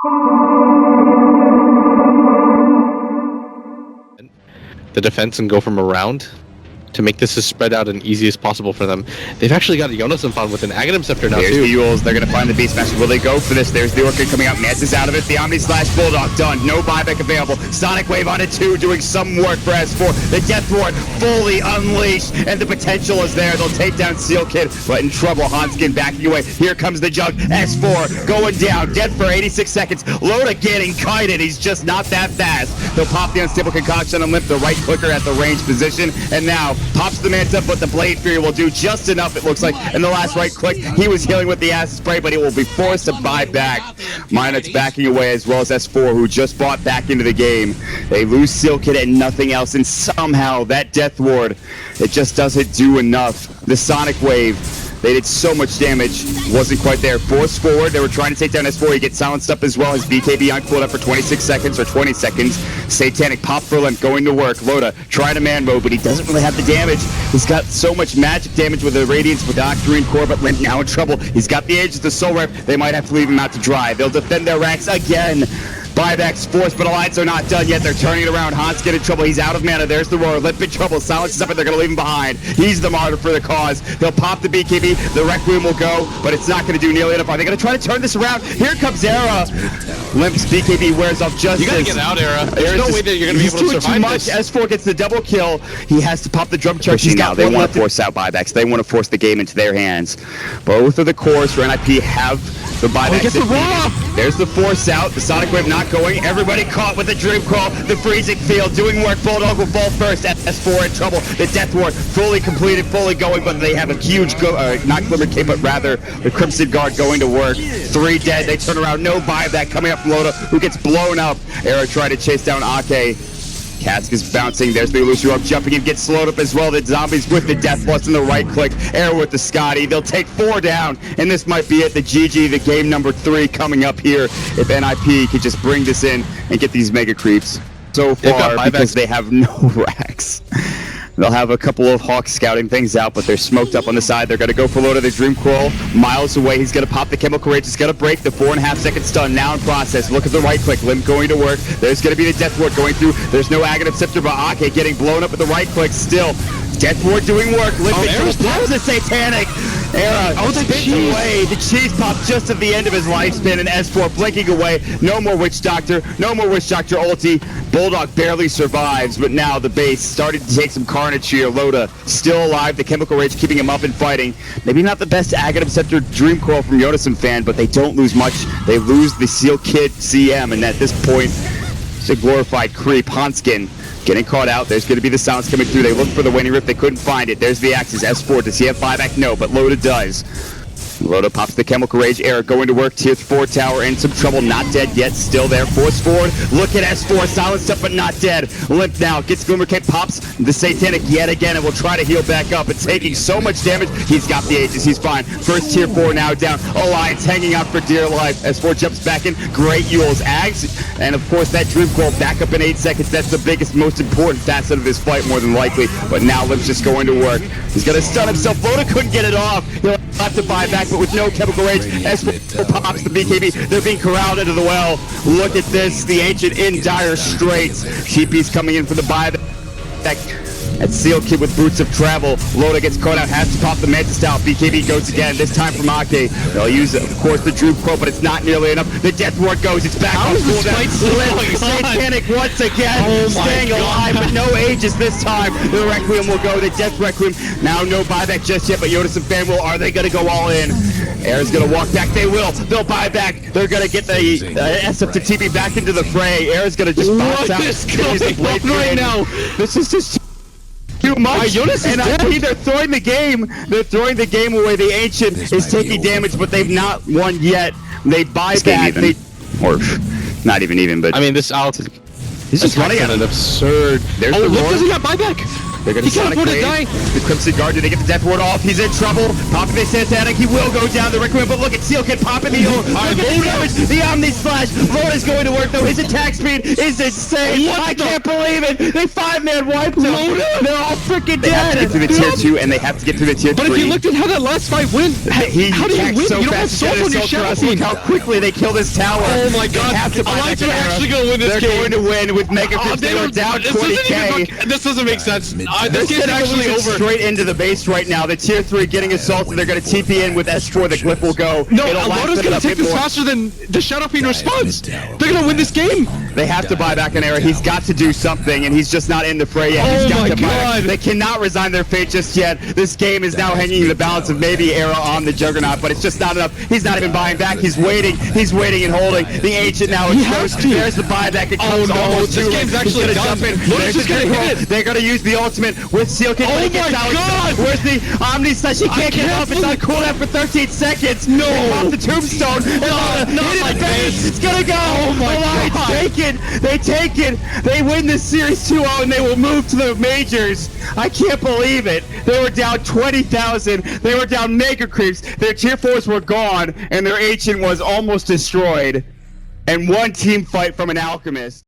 The defense and go from around to make this as spread out and easy as possible for them. They've actually got Jonas and found with an Aghanim Scepter now There's too. the Yules. They're going to find the Beastmaster. Will they go for this? There's the Orchid coming out. Mance is out of it. The Omni slash Bulldog done. No buyback available. Sonic Wave on it too, doing some work for S4. The Death Ward fully unleashed, and the potential is there. They'll take down Seal Kid, but in trouble. Hanskin backing away. Here comes the Jug. S4 going down. Dead for 86 seconds. Loda getting kited. He's just not that fast. He'll pop the Unstable Concoction and limp the right clicker at the range position, and now pops the Manta, but the Blade Fury will do just enough, it looks like, in the last right click. He was healing with the acid spray, but he will be forced to buy back. Minot's backing away, as well as S4, who just bought back into the game. They lose Seal Kid and nothing else, and somehow that Death Ward, it just doesn't do enough. The Sonic Wave, they did so much damage, wasn't quite there. Force forward, they were trying to take down S4, he gets silenced up as well. His BKB uncooled up for 26 seconds or 20 seconds. Satanic pop for limp, going to work. Loda trying to man mode, but he doesn't really have the damage. He's got so much magic damage with the Radiance, with Octarine Core, but Limp now in trouble. He's got the edge of the Soul Rep. They might have to leave him out to dry. They'll defend their ranks again. Buybacks forced, but Alliance are not done yet. They're turning it around. Hans get in trouble. He's out of mana. There's the Roar. Limp in trouble. Silence is up, and they're going to leave him behind. He's the martyr for the cause. They'll pop the BKB. The Requiem will go, but it's not going to do nearly enough. Are they going to try to turn this around? Here comes Era. Limp's BKB wears off just. You got to get out, Era. There's no way that you're going to be able to survive this. S4 gets the double kill. He has to pop the drum charge. He's got they want to force out buybacks. They want to force the game into their hands. Both of the cores for NIP have the buybacks. There's the force out. The Sonic Wave not going. Everybody caught with the Dream Crawl. The freezing field doing work. Bulldog will fall first. S4 in trouble. The Death Ward fully completed, fully going, but they have a huge not Glimmer Cape, but rather the Crimson Guard going to work. 3 dead. They turn around. No buyback coming up from Loda, who gets blown up. Era trying to chase down Ake. Cask is bouncing. There's the illusory up, jumping and gets slowed up as well. The zombies with the Death Plus in the right click. Air with the Scotty. They'll take 4 down, and this might be it. The GG, the game number 3 coming up here. If NIP could just bring this in and get these mega creeps so far, because they have no racks. They'll have a couple of Hawks scouting things out, but they're smoked up on the side. They're going to go for Loda, the Dream Crawl. Miles away, he's going to pop the Chemical Rage. It's going to break the 4.5 second stun now in process. Look at the right click. Limp going to work. There's going to be the Death Ward going through. There's no Aghanim Scepter, but Ake getting blown up with the right click still. Death Ward doing work. Limp pops the Satanic. Era spins away. The cheese pop just at the end of his lifespan, and S4 blinking away. No more Witch Doctor. No more Witch Doctor ulti. Bulldog barely survives, but now the base started to take some carnage here. Loda still alive. The Chemical Rage keeping him up and fighting. Maybe not the best Aghanim Scepter Dream Coil from Yonason fan, but they don't lose much. They lose the Seal Kid CM, and at this point, it's a glorified creep. Hanskin getting caught out. There's going to be the silence coming through. They looked for the Waning Rift. They couldn't find it. There's the Axis. S4. Does he have buyback? No, but Loda does. Loda pops the Chemical Rage. Eric going to work. Tier 4 tower in some trouble. Not dead yet. Still there. Force forward. Look at S4. Silenced up, but not dead. Limp now. Gets Glimmer Cape. Pops the Satanic yet again and will try to heal back up. It's taking so much damage. He's got the Aegis. He's fine. First Tier 4 now down. Alliance hanging out for dear life. S4 jumps back in. Great Yules. Ags. And of course that Dream Coil back up in 8 seconds. That's the biggest, most important facet of this fight more than likely. But now Limp's just going to work. He's going to stun himself. Loda couldn't get it off. He'll have to buy back, but with no Chemical Rage, S4 pops the BKB. They're being corralled into the well. Look at this. The Ancient in dire straits. TP's coming in for the buyback. At Seal Kid with Boots of Travel. Loda gets caught out, has to pop the Manta style. BKB goes again, this time from Ake. They'll use, of course, the Dream Quote, but it's not nearly enough. The Death Ward goes, it's back on cooldown. Satanic once again, staying alive, but no Aegis this time. The Requiem will go, the Death Requiem. Now no buyback just yet, but Yodas and Fan will. Are they going to go all in? Air's going to walk back, they will. They'll buy back. They're going to get the SF to TP back into the fray. Air's going to just bounce out. What is going on right now? This is just too much. And they're throwing the game. They're throwing the game away. The Ancient is taking damage, but they've not won yet. They buy back. Or not even, but I mean, this Alex is running an absurd. There's the Roar. Look, he got buyback. They're gonna He can't Sonic afford to Wave. die. The Crimson Guard, do they get the Death Ward off? He's in trouble. Popping the Santanic, he will go down the Requiem, but look at Seal Kid popping the ult. Look at the damage, the Omni Slash. Loda's going to work though. His attack speed is insane. I can't believe it. They 5-man wiped him. They're all freaking dead. They have to get through the tier 2 and they have to get through the tier 3. But if you looked at how that last fight went, how do you win? So you don't have fast soul on your shadow Look how quickly they kill this tower. Oh my god. Alliance are actually going to win this They're game. going to win with Mega Crypts. They were down 20k. This doesn't make sense. This game's They're actually over. straight into the base right now. The tier 3 getting assaulted. They're going to TP in with S4. The Glyph will go. No, It'll last Loda's them going a to take bit this more. faster than the Shadow Fiend response. They're going to win this game. They have to buy back an era. He's got to do something, and he's just not in the fray yet. He's got to buy it. They cannot resign their fate just yet. This game is now hanging in the balance of maybe era on the Juggernaut, but it's just not enough. He's not even buying back. He's waiting. He's waiting and holding. The Ancient now exposed. There's the buyback. It comes almost this too game's late. actually He's done. gonna jump in. Loda's just gonna hit it. They're gonna use the ultimate with Seal Kid. Oh my god! Where's the Omni Slash? He can't get off. It's on cooldown for 13 seconds. No! They pop the tombstone. Not like this. It's gonna go. Oh my god! Take it. They take it. They win this series 2-0 and they will move to the majors. I can't believe it. They were down 20,000. They were down Mega Creeps. Their tier 4s were gone and their Ancient was almost destroyed. And one team fight from an Alchemist.